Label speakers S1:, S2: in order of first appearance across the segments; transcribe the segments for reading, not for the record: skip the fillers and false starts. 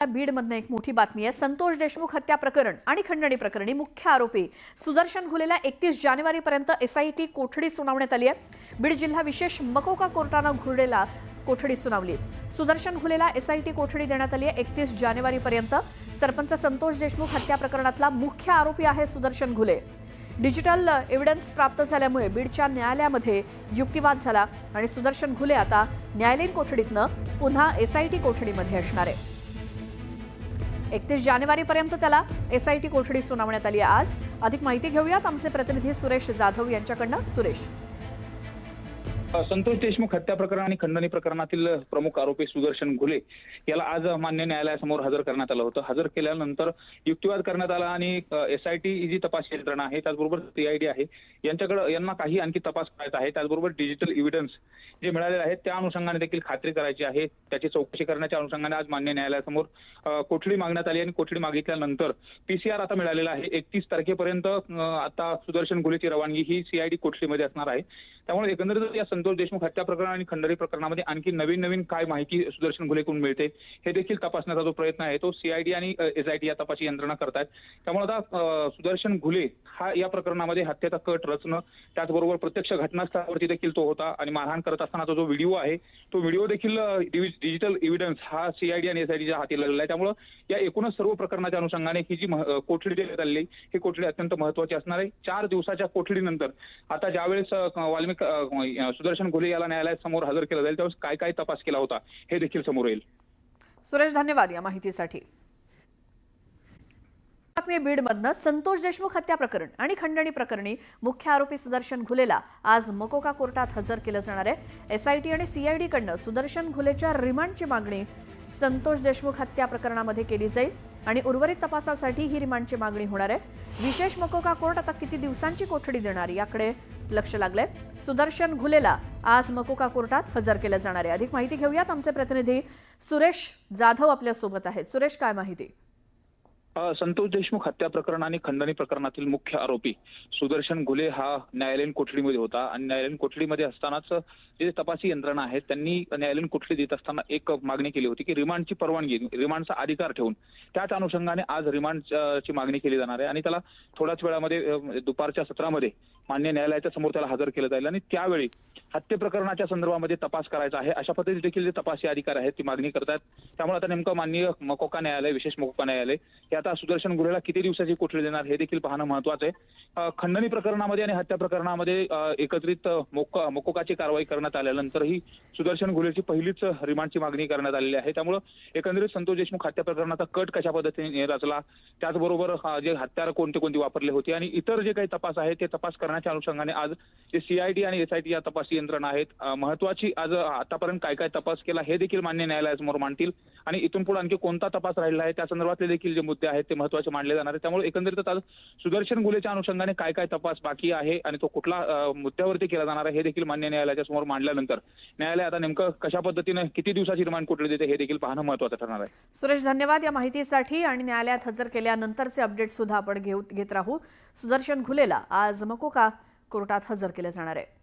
S1: बीडमधनं एक मोठी बातमी आहे। संतोष देशमुख हत्या प्रकरण आणि खंडणी प्रकरणी मुख्य आरोपी सुदर्शन घुलेला 31 जानेवारीपर्यंत एसआयटी कोठडी सुनावण्यात आली आहे। बीड जिल्हा विशेष मकोका कोर्टानं घुलेला कोठडी सुनावली। सुदर्शन घुलेला एसआयटी कोठडी देण्यात आली आहे 31 जानेवारीपर्यंत। सरपंच संतोष देशमुख हत्या प्रकरणातला मुख्य आरोपी आहे सुदर्शन घुले। डिजिटल एव्हिडन्स प्राप्त झाल्यामुळे बीडच्या न्यायालयामध्ये युक्तिवाद झाला आणि सुदर्शन घुले आता न्यायालयीन कोठडीतनं पुन्हा एसआयटी कोठडीमध्ये असणार आहे। 31 जानेवारीपर्यंत त्याला एसआयटी कोठडी सुनावण्यात आली आहे। आज अधिक माहिती घेऊयात आमचे प्रतिनिधी सुरेश जाधव यांच्याकडनं। सुरेश,
S2: संतोष देशमुख हत्या प्रकरण आणि खंडणी प्रकरणातील प्रमुख आरोपी सुदर्शन घुले याला आज मान्य न्यायालयासमोर हजर करण्यात आलं होतं। हजर केल्यानंतर युक्तिवाद करण्यात आला आणि एसआयटी जी तपास यंत्रणा आहे त्याचबरोबर सीआयडी आहे यांच्याकडे यांना काही आणखी तपास करायचा आहे। त्याचबरोबर डिजिटल एव्हिडन्स जे मिळालेले आहेत त्या अनुषंगाने देखील खात्री करायची आहे। त्याची चौकशी करण्याच्या अनुषंगाने आज मान्य न्यायालयासमोर कोठडी मागण्यात आली आणि कोठडी मागितल्यानंतर पीसीआर आता मिळालेला आहे। 31 तारखेपर्यंत आता सुदर्शन घुलेची रवानगी ही सीआयडी कोठडीमध्ये असणार आहे। त्यामुळे एकंदरीत या संतोष देशमुख हत्या प्रकरण आणि खंडणी प्रकरणामध्ये आणखी नवीन काय माहिती सुदर्शन घुलेकडून मिळते हे देखील तपासण्याचा जो प्रयत्न आहे तो सीआयडी आणि एसआयटी या तपासी यंत्रणा करतायत। त्यामुळे आता सुदर्शन घुले हा या प्रकरणामध्ये हत्येचा कट रचणं त्याचबरोबर प्रत्यक्ष घटनास्थळावरती देखील तो होता आणि मारहाण करत असतानाचा जो व्हिडिओ आहे तो व्हिडिओ देखील डिजिटल एव्हिडन्स हा सीआयडी आणि एसआयटीच्या हाती लागलेला आहे। त्यामुळे या एकूणच सर्व प्रकरणाच्या अनुषंगाने ही जी कोठडी देण्यात आलेली ही कोठडी अत्यंत महत्त्वाची असणार आहे। 4 दिवसाच्या कोठडीनंतर आता ज्यावेळेस सुदर्शन घुले याला न्यायालयासमोर हजर केलं जाईल त्यावेळेस काय तपास केला होता हे देखील समोर येईल।
S1: सुरेश, धन्यवाद या माहितीसाठी। बीडमधनं संतोष देशमुख हत्या प्रकरण आणि खंडणी प्रकरणी मुख्य आरोपी सुदर्शन घुलेला आज मकोका कोर्टात हजर केलं जाणार आहे। एसआयटी आणि सीआयडी कडनं सुदर्शन घुलेच्या रिमांडची मागणी संतोष देशमुख हत्या प्रकरणामध्ये केली जाईल आणि उर्वरित तपासासाठी ही रिमांडची मागणी होणार आहे। विशेष मकोका कोर्ट आता किती दिवसांची कोठडी देणार याकडे लक्ष लागलंय। सुदर्शन घुलेला आज मकोका कोर्टात हजर केलं जाणार आहे। अधिक माहिती घेऊयात आमचे प्रतिनिधी सुरेश जाधव आपल्या सोबत आहेत। सुरेश, काय माहिती?
S2: संतोष देशमुख हत्या प्रकरण आणि खंडणी प्रकरणातील मुख्य आरोपी सुदर्शन घुले हा न्यायालयीन कोठडीमध्ये होता आणि न्यायालयीन कोठडीमध्ये असतानाच जे तपासी यंत्रणा आहेत त्यांनी न्यायालयीन कोठडी देत असताना एक मागणी केली होती की रिमांडची परवानगी, रिमांडचा अधिकार ठेवून त्याच अनुषंगाने आज रिमांडची मागणी केली जाणार आहे आणि त्याला थोड्याच वेळामध्ये दुपारच्या सत्रामध्ये मान्य न्यायालयाच्या समोर त्याला हजर केलं जाईल आणि त्यावेळी हत्ये प्रकरणाच्या संदर्भामध्ये तपास करायचा आहे अशा पद्धतीने देखील जे तपासी अधिकारी आहेत ती मागणी करतात। त्यामुळे आता नेमकं माननीय मकोका न्यायालय, विशेष मकोका न्यायालय हे आता सुदर्शन घुलेला किती दिवसाची कोठडी देणार हे देखील पाहणं महत्त्वाचं आहे। खंडणी प्रकरणामध्ये आणि हत्या प्रकरणामध्ये एकत्रित मकोकाची कारवाई करण्यात आल्यानंतरही सुदर्शन घुलेची पहिलीच रिमांडची मागणी करण्यात आलेली आहे। त्यामुळे एकंदरीत संतोष देशमुख हत्या प्रकरणाचा कट कशा पद्धतीने रचला, त्याचबरोबर जे हत्यारं कोणते वापरले होते आणि इतर जे काही तपास आहे ते तपास करण्याच्या अनुषंगाने आज जे सीआयडी आणि एसआयटी या तपासी यंत्रणा आहेत महत्त्वाची आज आतापर्यंत काय तपास केला हे देखील मान्य न्यायालयासमोर मांडतील आणि इथून पुढे आणखी कोणता तपास राहिला आहे त्या संदर्भातले देखील जे मुद्दे आहेत ते महत्त्वाचे मानले जाणार आहेत। त्यामुळे एकंदरीत आज सुदर्शन घुलेच्या अनुषंगाने काय तपास बाकी आहे आणि तो कुठला मुद्द्यावरती केला जाणार आहे हे देखील मान्य न्यायालयाच्या समोर मांडल्यानंतर न्यायालय आता नेमकं कशा पद्धतीने किती दिवसाची रिमांड कोठडी देते हे देखील पाहणं महत्त्वाचं ठरणार आहे।
S1: सुरेश, धन्यवाद या माहितीसाठी आणि न्यायालयात हजर केल्यानंतरचे अपडेट सुद्धा आपण घेत राहू। सुदर्शन घुलेला आज मकोका कोर्टात हजर केलं जाणार आहे।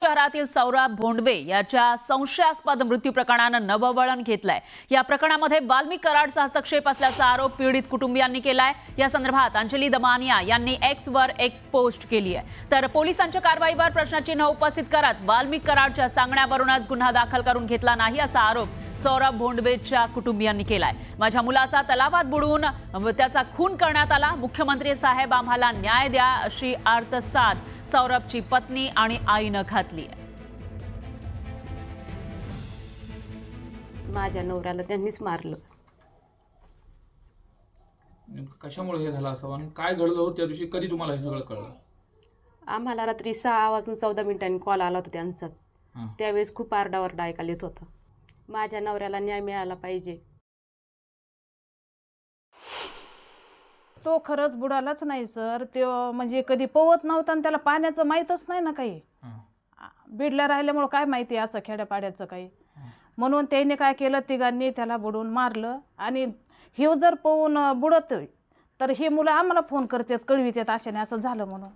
S3: शहरातील सौरभ भोंडवे याच्या संशयास्पद मृत्यू प्रकरणानं नवं वळण घेतलंय। या प्रकरणामध्ये वाल्मिक कराडचा हस्तक्षेप असल्याचा आरोप पीडित कुटुंबियांनी केलाय। या संदर्भात अंजली दमानिया यांनी एक्स वर एक पोस्ट केली आहे। तर पोलिसांच्या कारवाईवर प्रश्नचिन्ह उपस्थित करत वाल्मिक कराडच्या सांगण्यावरूनच गुन्हा दाखल करून घेतला नाही असा आरोप सौरभ भोंडवेच्या कुटुंबियांनी केलाय। माझ्या मुलाचा तलावात बुडवून त्याचा खून करण्यात आला, मुख्यमंत्री साहेब आम्हाला न्याय द्या अशी आर्तसाद सौरभची पत्नी आणि आईनं घातली आहे।
S4: माझ्या नवऱ्याला त्यांनीच मारलं।
S5: कशामुळे हे झालं असावं आणि काय घडलं होतं त्या दिवशी, कधी तुम्हाला हे सगळं कळलं?
S4: आम्हाला रात्री 6 वाजून 14 मिनिटांनी कॉल आला होता त्यांचाच। त्यावेळेस खूप आरडाओरडा ऐकायला येत होता। माझ्या नवऱ्याला न्याय मिळाला पाहिजे।
S6: तो खरंच बुडालाच नाही सर, तो म्हणजे कधी पोहत नव्हता आणि त्याला पाण्याचं माहीतच नाही ना काही। बीडला राहिल्यामुळं काय माहिती असं खेड्यापाड्याचं काही, म्हणून त्याने काय केलं तिघांनी त्याला बुडवून मारलं आणि हे जर पोहून बुडतोय तर हे मुलं आम्हाला फोन करतात, कळवितात अशाने असं झालं म्हणून।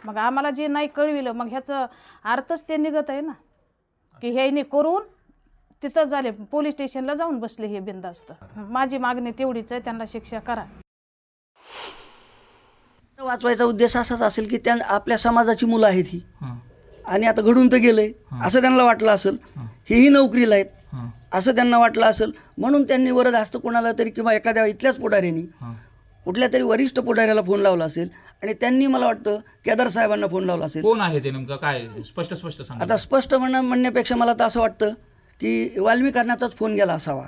S6: मग आम्हाला जे नाही कळविलं मग ह्याचं अर्थच ते निघत आहे ना की ह्याने करून तिथं झाले, पोलीस स्टेशनला जाऊन बसले हे बिनधास्त. माझी मागणी तेवढीच आहे, त्यांना शिक्षा करा.
S7: वाचवायचा उद्देश असाच असेल की त्या आपल्या समाजाची मुलं आहेत ही, आणि आता घडून तर गेलंय असं त्यांना वाटलं असेल, हेही नोकरीला आहेत असं त्यांना वाटलं असेल, म्हणून त्यांनी वरदहस्त कोणाला तरी किंवा एखाद्या इथल्याच पुढाऱ्यांनी कुठल्या तरी वरिष्ठ पुढाऱ्याला फोन लावला असेल, आणि त्यांनी मला वाटतं केदार साहेबांना फोन लावला असेल.
S5: कोण आहे ते नेमकं, काय स्पष्ट सांगा.
S7: आता स्पष्ट म्हणण्यापेक्षा मला तर असं वाटतं की वाल्मीकरणाचाच फोन गेला असावा,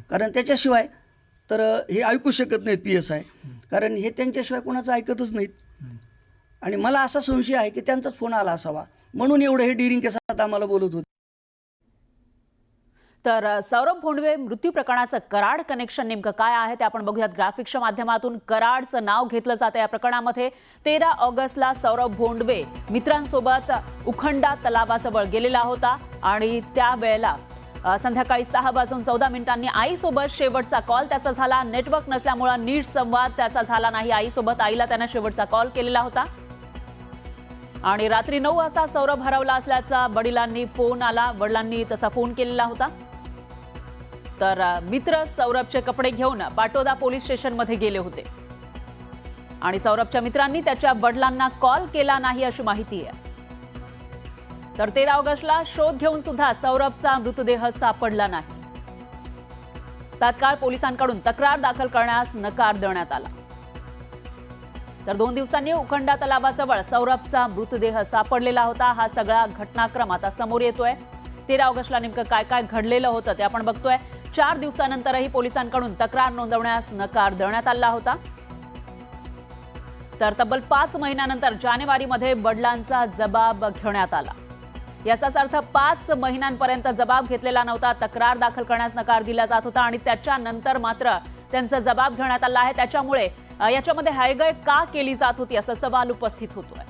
S7: कारण त्याच्याशिवाय तर हे ऐकू शकत नाहीत PSI, कारण हे त्यांच्याशिवाय कोणाचं ऐकतच नाहीत. आणि मला असा संशय आहे की त्यांचाच फोन आला असावा, म्हणून एवढं हे डिरिंग केसात आम्हाला बोलत होते.
S3: तर सौरभ भोंडवे मृत्यू प्रकरणाचं कराड कनेक्शन नेमकं काय आहे ते आपण बघूयात ग्राफिक्सच्या माध्यमातून. कराडचं नाव घेतलं जातं या प्रकरणामध्ये. 13 ऑगस्टला सौरभ भोंडवे मित्रांसोबत उखंडा तलावाजवळ गेलेला होता आणि त्यावेळेला संध्याकाळी 6:14 आईसोबत शेवटचा कॉल त्याचा झाला. नेटवर्क नसल्यामुळे नीट संवाद त्याचा झाला नाही आईसोबत. आईला त्यानं शेवटचा कॉल केलेला होता आणि रात्री 9 वाजता सौरभ हरवला असल्याचा वडिलांनी फोन आला. वडिलांनी तसा फोन केलेला होता. तर मित्र सौरभचे कपडे घेऊन पाटोदा पोलीस स्टेशनमध्ये गेले होते आणि सौरभच्या मित्रांनी त्याच्या वडिलांना कॉल केला नाही अशी माहिती आहे. तर 13 ऑगस्टला शोध घेऊन सुद्धा सौरभचा मृतदेह सापडला नाही. तात्काळ पोलिसांकडून तक्रार दाखल करण्यास नकार देण्यात आला. तर 2 दिवसांनी उखंडा तलावाजवळ सौरभचा मृतदेह सापडलेला होता. हा सगळा घटनाक्रम आता समोर येतोय. 13 ऑगस्टला नेमकं काय काय घडलेलं होतं ते आपण बघतोय. 4 दिवसानंतरही पोलिसांकडून तक्रार नोंदवण्यास नकार देण्यात आला होता. तर तब्बल 5 महिन्यानंतर जानेवारीमध्ये वडिलांचा जबाब घेण्यात आला. याचाच अर्थ 5 महिन्यांपर्यंत जबाब घेतलेला नव्हता. तक्रार दाखल करण्यास नकार दिला जात होता आणि त्याच्यानंतर मात्र त्यांचा जबाब घेण्यात आला आहे. त्याच्यामुळे याच्यामध्ये हायगय का केली जात होती असा सवाल उपस्थित होतोय.